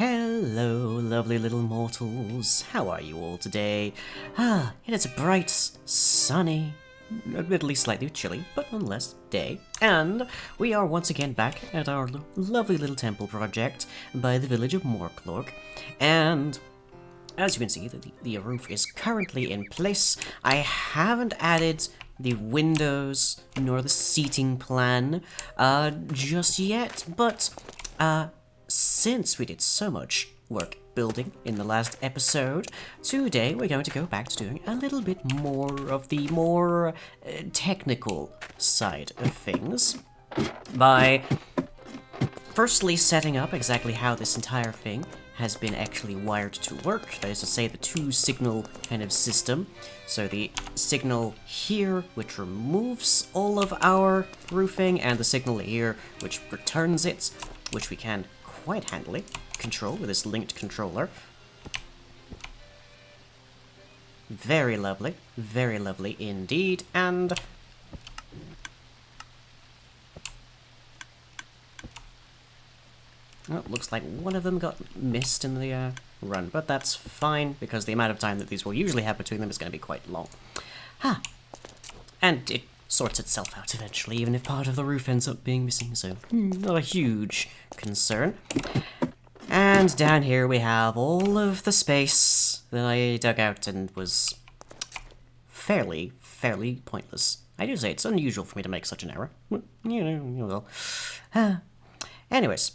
Hello, lovely little mortals. How are you all today? It is a bright, sunny, admittedly slightly chilly, but nonetheless, day. And we are once again back at our lovely little temple project by the village of Morclork. And as you can see, the roof is currently in place. I haven't added the windows nor the seating plan just yet, but since we did so much work building in the last episode, today we're going to go back to doing a little bit more of the more technical side of things by firstly setting up exactly how this entire thing has been actually wired to work. That is to say, the two signal kind of system. So the signal here, which removes all of our roofing, and the signal here, which returns it, which we can quite handily control with this linked controller. Very lovely indeed, and well, looks like one of them got missed in the run, but that's fine, because the amount of time that these will usually have between them is going to be quite long. And it sorts itself out eventually, even if part of the roof ends up being missing, so not a huge concern. And down here we have all of the space that I dug out and was fairly pointless. I do say it's unusual for me to make such an error. You know. Anyways,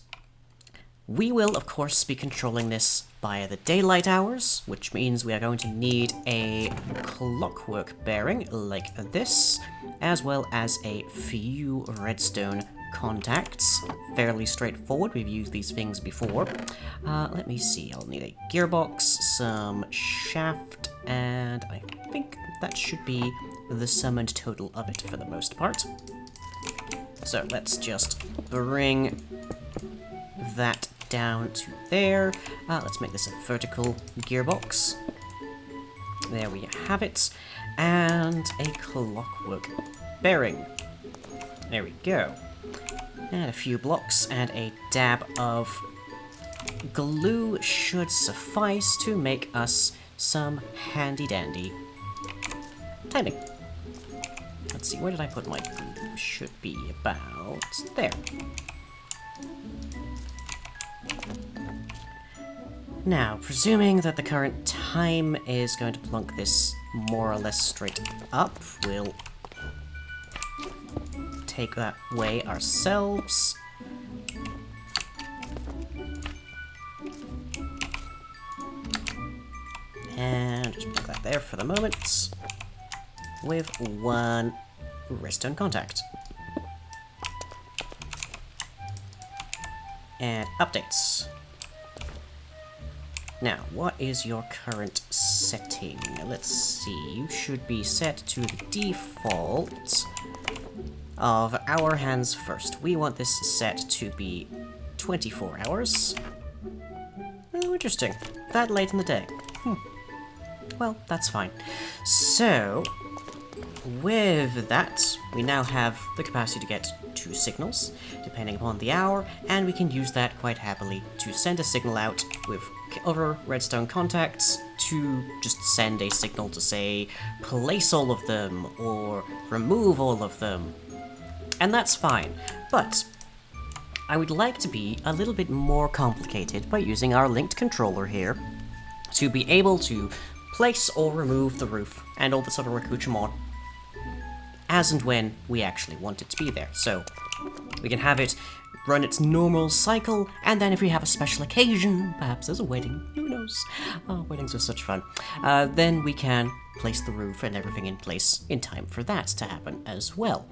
we will, of course, be controlling this by the daylight hours, which means we are going to need a clockwork bearing like this, as well as a few redstone contacts. Fairly straightforward, we've used these things before. Let me see, I'll need a gearbox, some shaft, and I think that should be the summoned total of it for the most part. So let's just bring that down to there. Let's make this a vertical gearbox. There we have it. And a clockwork bearing. There we go. And a few blocks and a dab of glue should suffice to make us some handy-dandy timing. Let's see, where did I put my glue? Should be about there. Now, presuming that the current time is going to plunk this more or less straight up, we'll take that way ourselves. And just put that there for the moment, with one redstone contact. And updates. Now, what is your current setting? Let's see, you should be set to the default of hour hands first. We want this set to be 24 hours. Oh, interesting. That late in the day. Well, that's fine. So, with that, we now have the capacity to get 2 signals, depending upon the hour, and we can use that quite happily to send a signal out with other redstone contacts to just send a signal to say, place all of them, or remove all of them. And that's fine, but I would like to be a little bit more complicated by using our linked controller here to be able to place or remove the roof and all this other accoutrement as and when we actually want it to be there. So we can have it run its normal cycle, and then if we have a special occasion, perhaps there's a wedding, who knows? Oh, weddings are such fun. Then we can place the roof and everything in place in time for that to happen as well.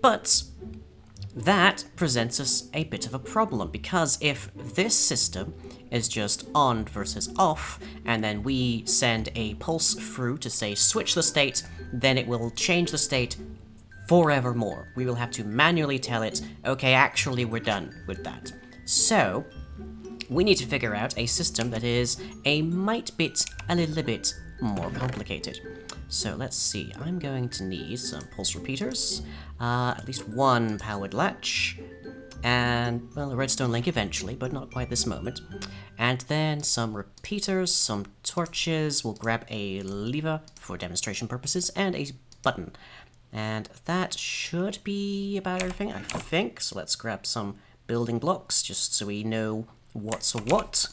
But that presents us a bit of a problem, because if this system is just on versus off, and then we send a pulse through to say switch the state, then it will change the state forevermore. We will have to manually tell it, okay, actually we're done with that. So, we need to figure out a system that is a little bit more complicated. So let's see, I'm going to need some pulse repeaters, at least one powered latch, and, well, a redstone link eventually, but not quite this moment. And then some repeaters, some torches, we'll grab a lever for demonstration purposes, and a button. And that should be about everything, I think. So let's grab some building blocks, just so we know what's what.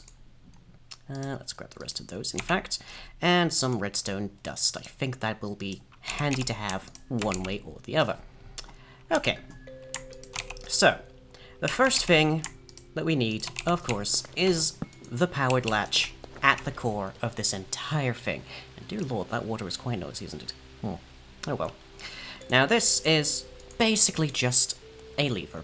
Let's grab the rest of those, in fact. And some redstone dust. I think that will be handy to have one way or the other. Okay. So, the first thing that we need, of course, is the powered latch at the core of this entire thing. And dear lord, that water is quite noisy, isn't it? Oh well. Now this is basically just a lever.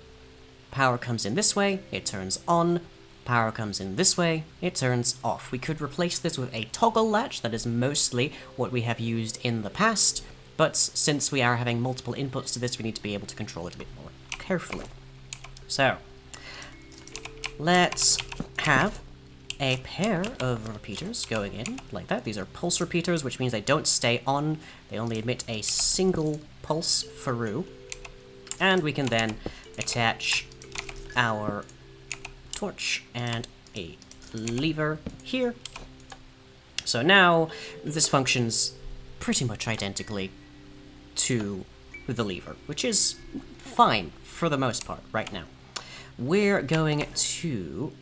Power comes in this way, it turns on. Power comes in this way, it turns off. We could replace this with a toggle latch, that is mostly what we have used in the past, but since we are having multiple inputs to this, we need to be able to control it a bit more carefully. So, let's have a pair of repeaters going in, like that. These are pulse repeaters, which means they don't stay on, they only emit a single pulse through. And we can then attach our torch and a lever here. So now this functions pretty much identically to the lever, which is fine for the most part right now. We're going to...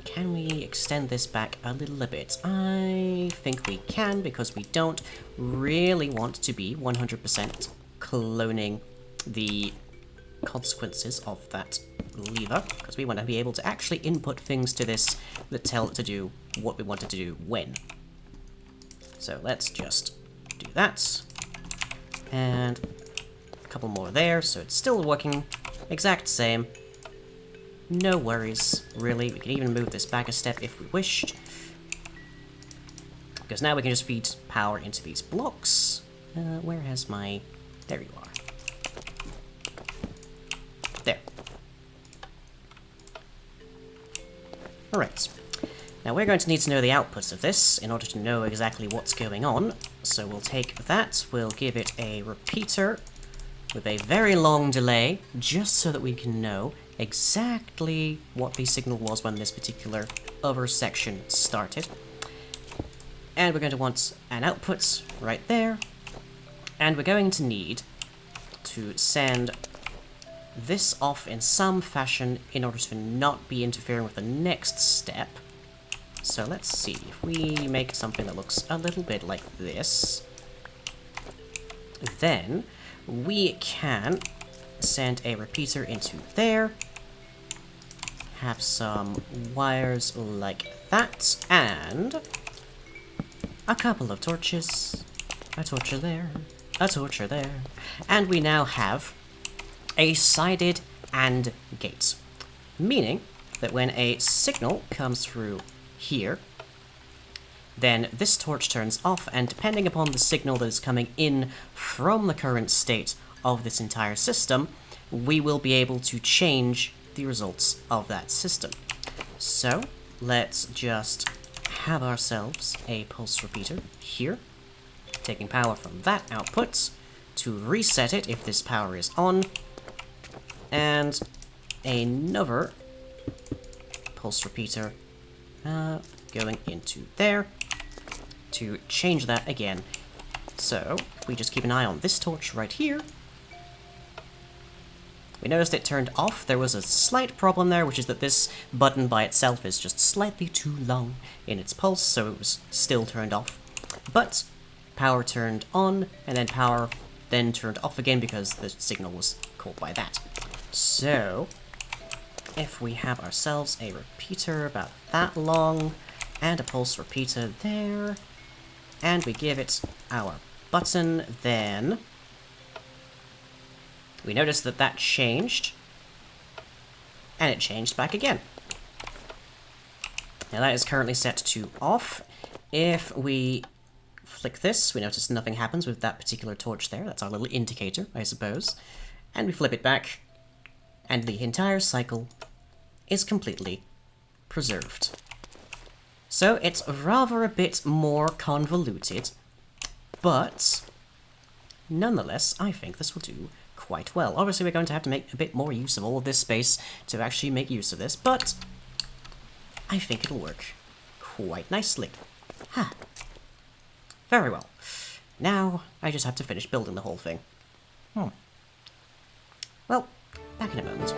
Can we extend this back a little bit? I think we can, because we don't really want to be 100% cloning the consequences of that lever, because we want to be able to actually input things to this that tell it to do what we want it to do when. So let's just do that. And a couple more there, so it's still working exact same. No worries, really. We can even move this back a step if we wished. Because now we can just feed power into these blocks. Where has my... There you are. There. Alright. Now we're going to need to know the outputs of this in order to know exactly what's going on. So we'll take that, we'll give it a repeater with a very long delay, just so that we can know exactly what the signal was when this particular other section started. And we're going to want an output right there. And we're going to need to send this off in some fashion in order to not be interfering with the next step. So let's see, if we make something that looks a little bit like this, then we can send a repeater into there, have some wires like that, and a couple of torches, a torch there, a torch there, and we now have a sided AND gate, meaning that when a signal comes through here, then this torch turns off, and depending upon the signal that is coming in from the current state of this entire system, we will be able to change the results of that system. So, let's just have ourselves a pulse repeater here, taking power from that output to reset it if this power is on, and another pulse repeater going into there to change that again. So, if we just keep an eye on this torch right here, we noticed it turned off. There was a slight problem there, which is that this button by itself is just slightly too long in its pulse, so it was still turned off. But power turned on, and then power then turned off again because the signal was caught by that. So, if we have ourselves a repeater about that long, and a pulse repeater there, and we give it our button, then we notice that that changed, and it changed back again. Now that is currently set to off. If we flick this, we notice nothing happens with that particular torch there. That's our little indicator, I suppose. And we flip it back, and the entire cycle is completely preserved. So it's rather a bit more convoluted, but nonetheless, I think this will do quite well. Obviously, we're going to have to make a bit more use of all of this space to actually make use of this, but I think it'll work quite nicely. Ha! Very well. Now, I just have to finish building the whole thing. Well, back in a moment.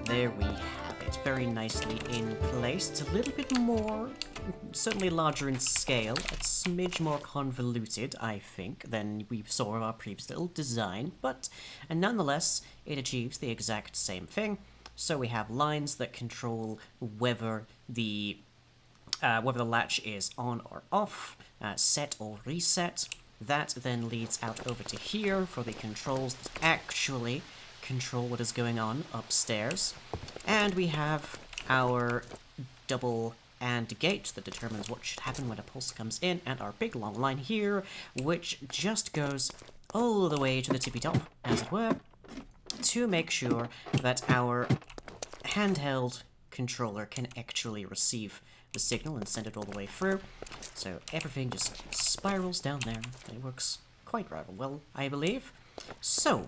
There we have it, very nicely in place. It's a little bit more, certainly larger in scale, a smidge more convoluted, I think, than we saw in our previous little design, but nonetheless, it achieves the exact same thing. So we have lines that control whether the latch is on or off, set or reset. That then leads out over to here for the controls that actually control what is going on upstairs. And we have our double AND gate that determines what should happen when a pulse comes in, and our big long line here, which just goes all the way to the tippy top, as it were, to make sure that our handheld controller can actually receive the signal and send it all the way through. So everything just spirals down there. It works quite rather well, I believe. So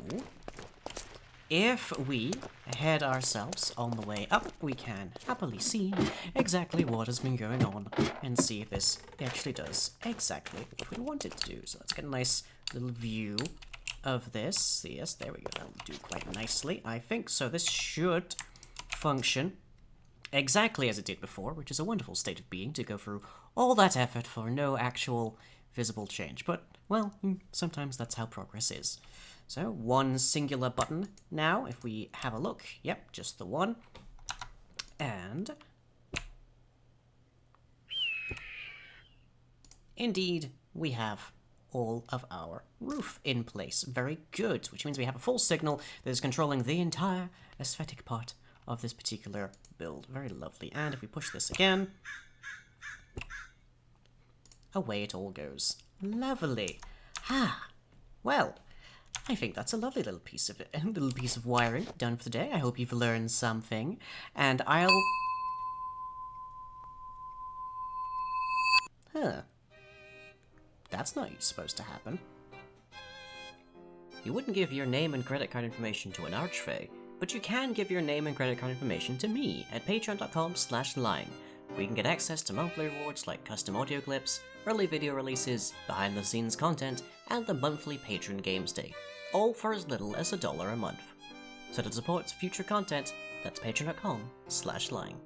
if we head ourselves on the way up, we can happily see exactly what has been going on and see if this actually does exactly what we want it to do. So let's get a nice little view of this. Yes, there we go. That'll do quite nicely, I think. So this should function exactly as it did before, which is a wonderful state of being to go through all that effort for no actual visible change. But, well, sometimes that's how progress is. So, one singular button now, if we have a look. Yep, just the one. And indeed, we have all of our roof in place. Very good, which means we have a full signal that is controlling the entire aesthetic part of this particular build. Very lovely. And if we push this again, away it all goes. Lovely. Ah, well, I think that's a lovely little piece of wiring done for the day. I hope you've learned something, and I'll... Huh. That's not supposed to happen. You wouldn't give your name and credit card information to an archfey, but you can give your name and credit card information to me at patreon.com/lying, where you can get access to monthly rewards like custom audio clips, early video releases, behind-the-scenes content, and the monthly Patreon Games Day, all for as little as $1 a month. So to support future content, that's patreon.com/lying.